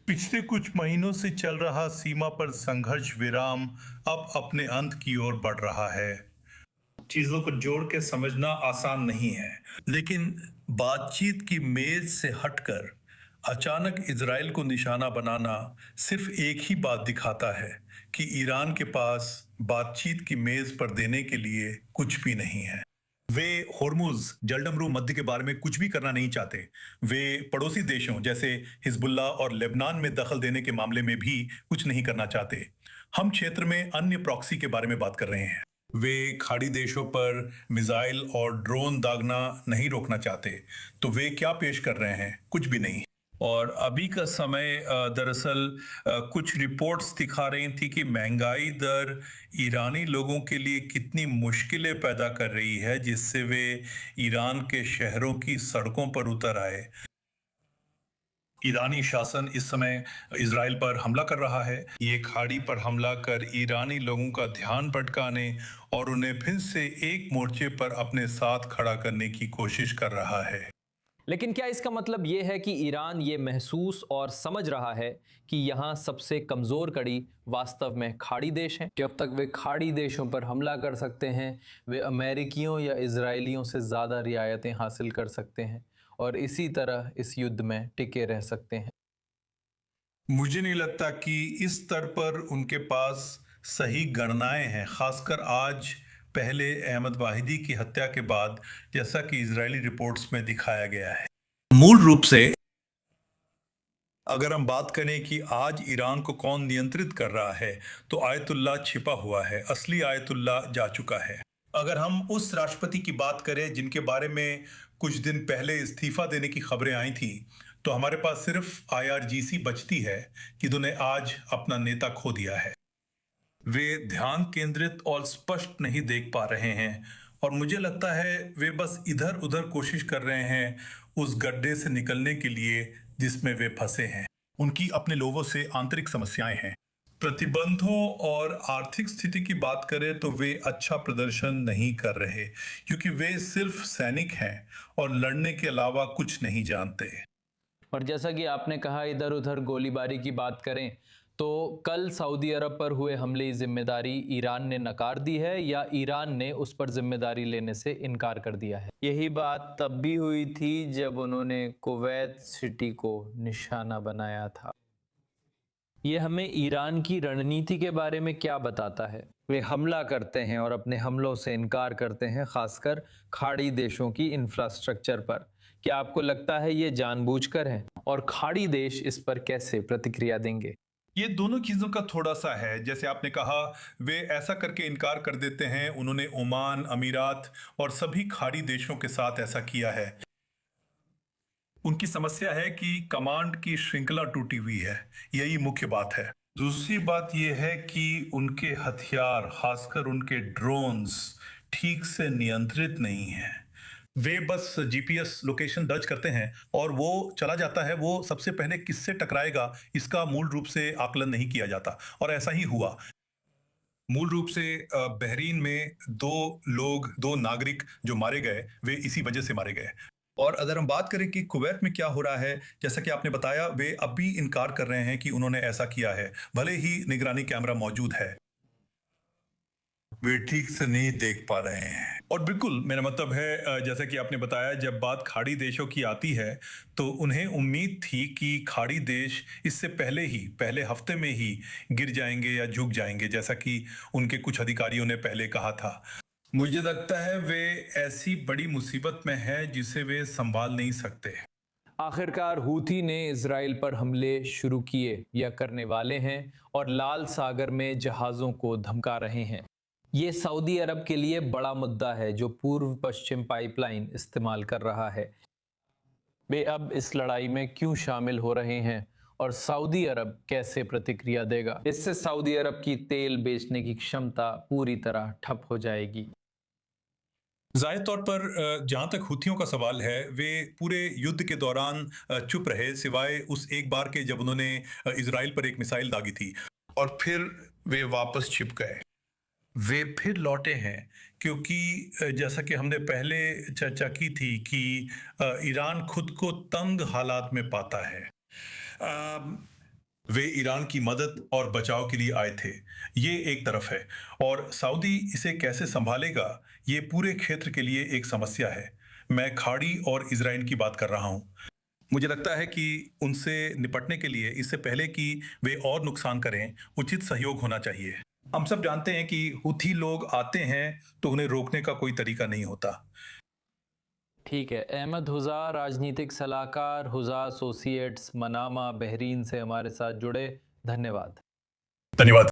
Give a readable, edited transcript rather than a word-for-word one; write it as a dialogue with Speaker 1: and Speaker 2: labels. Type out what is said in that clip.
Speaker 1: पिछले कुछ महीनों से चल रहा सीमा पर संघर्ष विराम अब अपने अंत की ओर बढ़ रहा है। चीजों को जोड़ के समझना आसान नहीं है, लेकिन बातचीत की मेज से हटकर अचानक इजराइल को निशाना बनाना सिर्फ एक ही बात दिखाता है कि ईरान के पास बातचीत की मेज पर देने के लिए कुछ भी नहीं है। वे होर्मुज जलडमरू मध्य के बारे में कुछ भी करना नहीं चाहते। वे पड़ोसी देशों जैसे हिजबुल्लाह और लेबनान में दखल देने के मामले में भी कुछ नहीं करना चाहते। हम क्षेत्र में अन्य प्रॉक्सी के बारे में बात कर रहे हैं। वे खाड़ी देशों पर मिसाइल और ड्रोन दागना नहीं रोकना चाहते। तो वे क्या पेश कर रहे हैं? कुछ भी नहीं। और अभी का समय दरअसल कुछ रिपोर्ट्स दिखा रही थी कि महंगाई दर ईरानी लोगों के लिए कितनी मुश्किलें पैदा कर रही है, जिससे वे ईरान के शहरों की सड़कों पर उतर आए। ईरानी शासन इस समय इजराइल पर हमला कर रहा है। ये खाड़ी पर हमला कर ईरानी लोगों का ध्यान भटकाने और उन्हें फिर से एक मोर्चे पर अपने साथ खड़ा करने की कोशिश कर रहा है।
Speaker 2: लेकिन क्या इसका मतलब ये है कि ईरान ये महसूस और समझ रहा है कि यहाँ सबसे कमज़ोर कड़ी वास्तव में खाड़ी देश हैं? जब तक वे खाड़ी देशों पर हमला कर सकते हैं, वे अमेरिकियों या इजरायलियों से ज़्यादा रियायतें हासिल कर सकते हैं और इसी तरह इस युद्ध में टिके रह सकते हैं।
Speaker 1: मुझे नहीं लगता कि इस स्तर पर उनके पास सही गणनाएं हैं, खासकर आज पहले अहमद वाहिदी की हत्या के बाद, जैसा कि इजरायली रिपोर्ट्स में दिखाया गया है। मूल रूप से अगर हम बात करें कि आज ईरान को कौन नियंत्रित कर रहा है, तो आयतुल्लाह छिपा हुआ है, असली आयतुल्लाह जा चुका है। अगर हम उस राष्ट्रपति की बात करें जिनके बारे में कुछ दिन पहले इस्तीफा देने की खबरें आई थी, तो हमारे पास सिर्फ आईआरजीसी बचती है, जिन्होंने आज अपना नेता खो दिया है। वे ध्यान केंद्रित और स्पष्ट नहीं देख पा रहे हैं, और मुझे लगता है वे बस इधर उधर कोशिश कर रहे हैं उस गड्ढे से निकलने के लिए जिसमें वे फंसे हैं। उनकी अपने लोगों से आंतरिक समस्याएं हैं। प्रतिबंधों और आर्थिक स्थिति की बात करें तो वे अच्छा प्रदर्शन नहीं कर रहे, क्योंकि वे सिर्फ सैनिक हैं और लड़ने के अलावा कुछ नहीं जानते।
Speaker 2: और जैसा कि आपने कहा इधर उधर गोलीबारी की बात करें, तो कल सऊदी अरब पर हुए हमले की जिम्मेदारी ईरान ने नकार दी है या ईरान ने उस पर जिम्मेदारी लेने से इनकार कर दिया है? यही बात तब भी हुई थी जब उन्होंने कुवैत सिटी को निशाना बनाया था। ये हमें ईरान की रणनीति के बारे में क्या बताता है? वे हमला करते हैं और अपने हमलों से इनकार करते हैं, खासकर खाड़ी देशों की इंफ्रास्ट्रक्चर पर। क्या आपको लगता है ये जानबूझकर है? और खाड़ी देश इस पर कैसे प्रतिक्रिया देंगे?
Speaker 1: ये दोनों चीजों का थोड़ा सा है। जैसे आपने कहा, वे ऐसा करके इनकार कर देते हैं। उन्होंने ओमान, अमीरात और सभी खाड़ी देशों के साथ ऐसा किया है। उनकी समस्या है कि कमांड की श्रृंखला टूटी हुई है। यही मुख्य बात है। दूसरी बात यह है कि उनके हथियार, खासकर उनके ड्रोन्स, ठीक से नियंत्रित नहीं हैं। वे बस जीपीएस लोकेशन दर्ज करते हैं और वो चला जाता है। वो सबसे पहले किससे टकराएगा, इसका मूल रूप से आकलन नहीं किया जाता, और ऐसा ही हुआ। मूल रूप से बहरीन में दो नागरिक जो मारे गए, वे इसी वजह से मारे गए। और अगर हम बात करें कि कुवैत में क्या हो रहा है, जैसा कि आपने बताया, वे अब भी इनकार कर रहे हैं कि उन्होंने ऐसा किया है, भले ही निगरानी कैमरा मौजूद है। वे ठीक से नहीं देख पा रहे हैं। और बिल्कुल मेरा मतलब है, जैसा कि आपने बताया, जब बात खाड़ी देशों की आती है तो उन्हें उम्मीद थी कि खाड़ी देश इससे पहले हफ्ते में ही गिर जाएंगे या झुक जाएंगे, जैसा कि उनके कुछ अधिकारियों ने पहले कहा था। मुझे लगता है वे ऐसी बड़ी मुसीबत में है जिसे वे संभाल नहीं सकते।
Speaker 2: आखिरकार हूथी ने इसराइल पर हमले शुरू किए या करने वाले हैं और लाल सागर में जहाज़ों को धमका रहे हैं। ये सऊदी अरब के लिए बड़ा मुद्दा है, जो पूर्व पश्चिम पाइपलाइन इस्तेमाल कर रहा है। वे अब इस लड़ाई में क्यों शामिल हो रहे हैं और सऊदी अरब कैसे प्रतिक्रिया देगा? इससे सऊदी अरब की तेल बेचने की क्षमता पूरी तरह ठप हो जाएगी।
Speaker 1: ज़ाहिर तौर पर जहाँ तक हूथियों का सवाल है, वे पूरे युद्ध के दौरान चुप रहे, सिवाय उस एक बार के जब उन्होंने इजराइल पर एक मिसाइल दागी थी, और फिर वे वापस छिप गए। वे फिर लौटे हैं क्योंकि जैसा कि हमने पहले चर्चा की थी कि ईरान खुद को तंग हालात में पाता है। वे ईरान की मदद और बचाव के लिए आए थे। ये एक तरफ है, और सऊदी इसे कैसे संभालेगा, ये पूरे क्षेत्र के लिए एक समस्या है। मैं खाड़ी और इजराइल की बात कर रहा हूँ। मुझे लगता है कि उनसे निपटने के लिए, इससे पहले कि वे और नुकसान करें, उचित सहयोग होना चाहिए। हम सब जानते हैं कि हुथी लोग आते हैं तो उन्हें रोकने का कोई तरीका नहीं होता।
Speaker 2: ठीक है, अहमद हुज़ा, राजनीतिक सलाहकार, हुज़ा एसोसिएट्स, मनामा, बहरीन से हमारे साथ जुड़े। धन्यवाद।
Speaker 1: धन्यवाद।